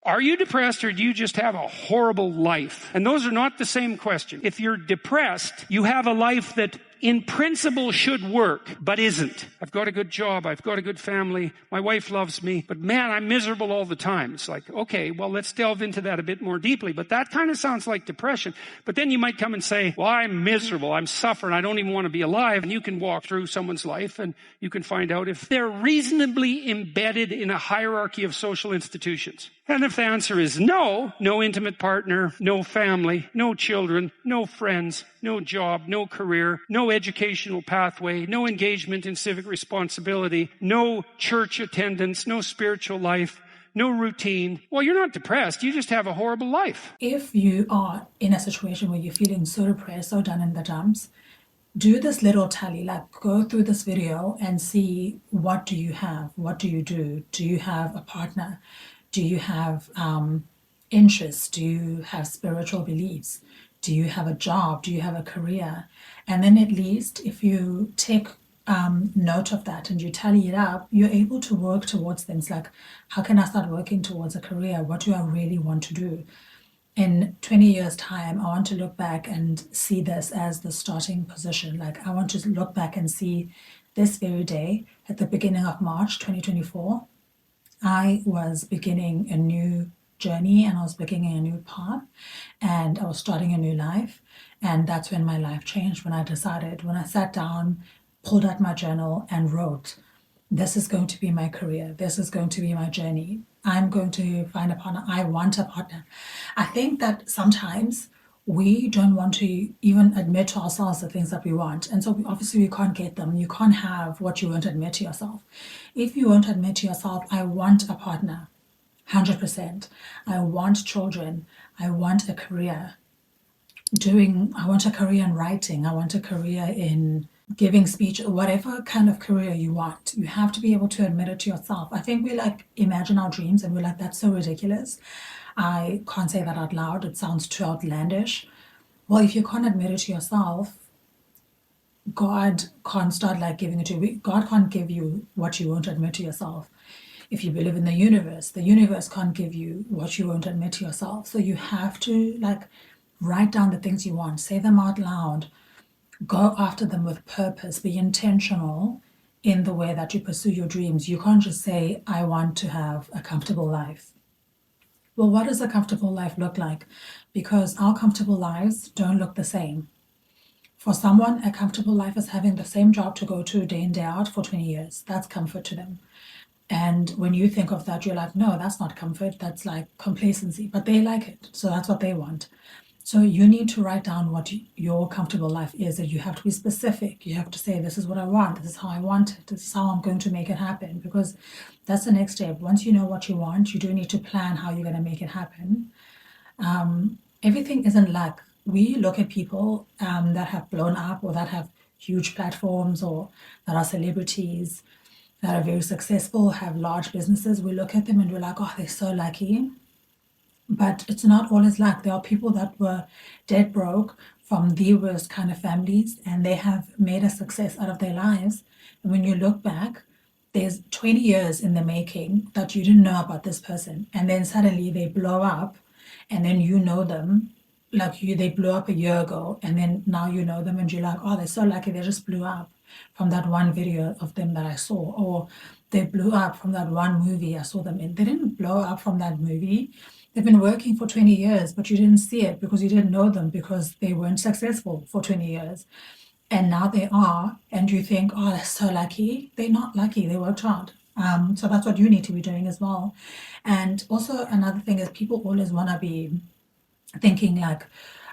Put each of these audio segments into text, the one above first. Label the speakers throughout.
Speaker 1: Are you depressed or do you just have a horrible life? And those are not the same question. If you're depressed, you have a life that in principle should work, but isn't. I've got a good job. I've got a good family. My wife loves me. But man, I'm miserable all the time. It's like, okay, well, let's delve into that a bit more deeply. But that kind of sounds like depression. But then you might come and say, well, I'm miserable. I'm suffering. I don't even want to be alive. And you can walk through someone's life and you can find out if they're reasonably embedded in a hierarchy of social institutions. And if the answer is no, no intimate partner, no family, no children, no friends, no job, no career, no educational pathway, no engagement in civic responsibility, no church attendance, no spiritual life, no routine, well, you're not depressed. You just have a horrible life.
Speaker 2: If you are in a situation where you're feeling so depressed, so down in the dumps, do this little tally, like go through this video and see, what do you have? What do you do? Do you have a partner? Do you have interests? Do you have spiritual beliefs? Do you have a job? Do you have a career? And then at least if you take note of that and you tally it up, you're able to work towards things like, how can I start working towards a career? What do I really want to do? In 20 years' time, I want to look back and see this as the starting position. Like, I want to look back and see this very day at the beginning of March 2024, I was beginning a new journey and I was beginning a new path and I was starting a new life. And that's when my life changed, when I decided, when I sat down, pulled out my journal and wrote, this is going to be my career. This is going to be my journey. I'm going to find a partner. I want a partner. I think that sometimes we don't want to even admit to ourselves the things that we want. And so obviously we can't get them. You can't have what you won't admit to yourself. If you won't admit to yourself, I want a partner, 100%. I want children. I want a career. I want a career in writing. I want a career in giving speech, whatever kind of career you want. You have to be able to admit it to yourself. I think we like imagine our dreams and we're like, that's so ridiculous. I can't say that out loud. It sounds too outlandish. Well, if you can't admit it to yourself, God can't start like giving it to you. God can't give you what you won't admit to yourself. If you believe in the universe can't give you what you won't admit to yourself. So you have to like write down the things you want, say them out loud, go after them with purpose, be intentional in the way that you pursue your dreams. You can't just say, I want to have a comfortable life. Well, what does a comfortable life look like? Because our comfortable lives don't look the same. For someone, a comfortable life is having the same job to go to day in, day out for 20 years. That's comfort to them. And when you think of that, you're like, no, that's not comfort. That's like complacency. But they like it. So that's what they want. So you need to write down what your comfortable life is. And you have to be specific. You have to say, this is what I want. This is how I want it. This is how I'm going to make it happen. Because that's the next step. Once you know what you want, you do need to plan how you're going to make it happen. Everything isn't luck. We look at people that have blown up or that have huge platforms or that are celebrities, that are very successful, have large businesses. We look at them and we're like, oh, they're so lucky. But it's not always luck. There are people that were dead broke from the worst kind of families and they have made a success out of their lives. And when you look back, there's 20 years in the making that you didn't know about this person. And then suddenly they blow up and then you know them. Like they blew up a year ago and then now you know them and you're like, oh, they're so lucky, they just blew up from that one video of them that I saw, or they blew up from that one movie I saw them in. They didn't blow up from that movie. They've been working for 20 years, but you didn't see it because you didn't know them because they weren't successful for 20 years. And now they are, and you think, oh, they're so lucky. They're not lucky, they worked hard. So that's what you need to be doing as well. And also another thing is people always want to be thinking like,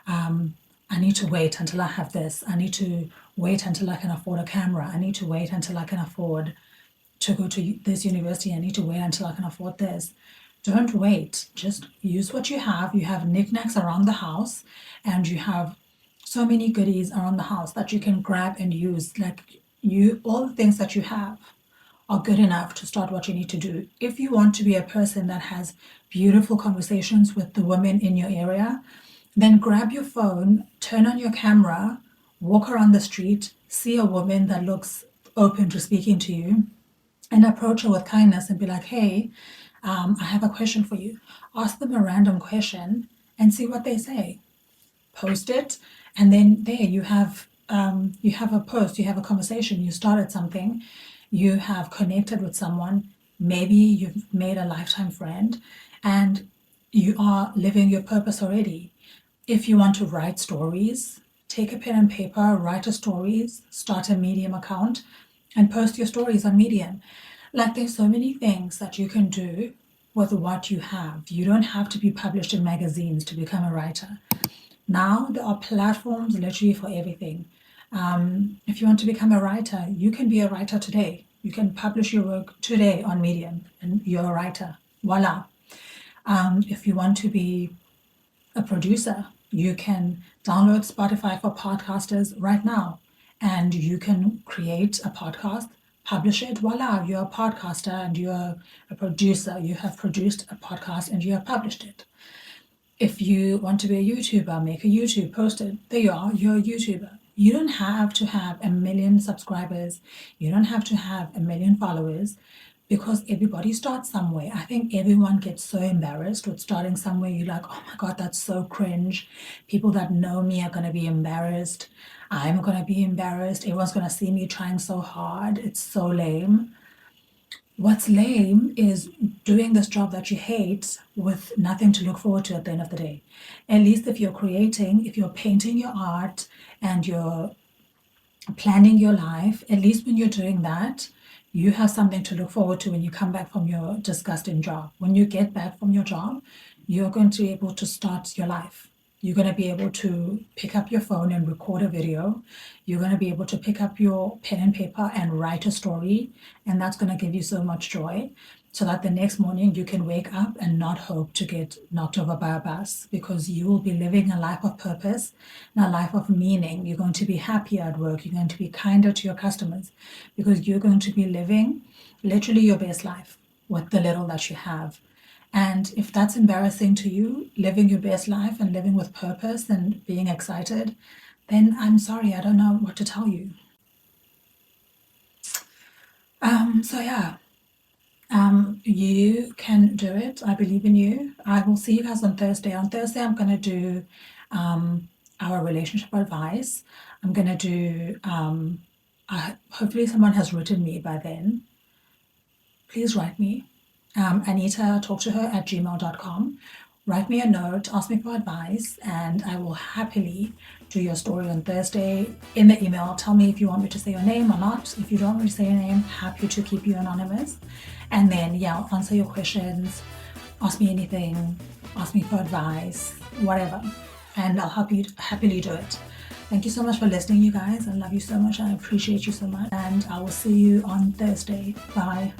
Speaker 2: I need to wait until I have this. I need to wait until I can afford a camera. I need to wait until I can afford to go to this university. I need to wait until I can afford this. Don't wait. Just use what you have. You have knickknacks around the house and you have so many goodies around the house that you can grab and use. Like all the things that you have are good enough to start what you need to do. If you want to be a person that has beautiful conversations with the women in your area, then grab your phone, turn on your camera, walk around the street, see a woman that looks open to speaking to you, and approach her with kindness and be like, hey, I have a question for you. Ask them a random question and see what they say. Post it, and then there you have a post, you have a conversation, you started something, you have connected with someone, maybe you've made a lifetime friend, and you are living your purpose already. If you want to write stories, take a pen and paper, write a stories, start a Medium account, and post your stories on Medium. Like, there's so many things that you can do with what you have. You don't have to be published in magazines to become a writer. Now there are platforms literally for everything. If you want to become a writer, you can be a writer today. You can publish your work today on Medium and you're a writer. Voila. If you want to be a producer, you can download Spotify for podcasters right now and you can create a podcast, publish it. Voila, you're a podcaster and you're a producer. You have produced a podcast and you have published it. If you want to be a YouTuber, make a YouTube, post it. There you are, you're a YouTuber. You don't have to have 1 million subscribers. You don't have to have 1 million followers, because everybody starts somewhere. I think everyone gets so embarrassed with starting somewhere. You're like, oh my God, that's so cringe. People that know me are going to be embarrassed. I'm going to be embarrassed. Everyone's going to see me trying so hard. It's so lame. What's lame is doing this job that you hate with nothing to look forward to at the end of the day. At least if you're creating, if you're painting your art and you're planning your life, at least when you're doing that, you have something to look forward to when you come back from your disgusting job. When you get back from your job, you're going to be able to start your life. You're going to be able to pick up your phone and record a video. You're going to be able to pick up your pen and paper and write a story. And that's going to give you so much joy, so that the next morning you can wake up and not hope to get knocked over by a bus, because you will be living a life of purpose and a life of meaning. You're going to be happier at work. You're going to be kinder to your customers, because you're going to be living literally your best life with the little that you have. And if that's embarrassing to you, living your best life and living with purpose and being excited, then I'm sorry, I don't know what to tell you. So yeah, you can do it. I believe in you. I will see you guys on Thursday. On Thursday, I'm going to do our relationship advice. I'm going to do, hopefully someone has written me by then. Please write me. Anita, talk to her at gmail.com. Write me a note, ask me for advice, and I will happily do your story on Thursday. In the email, tell me if you want me to say your name or not. If you don't want me to say your name, happy to keep you anonymous. And then, yeah, I'll answer your questions, ask me anything, ask me for advice, whatever. And I'll help you happily do it. Thank you so much for listening, you guys. I love you so much. I appreciate you so much. And I will see you on Thursday. Bye.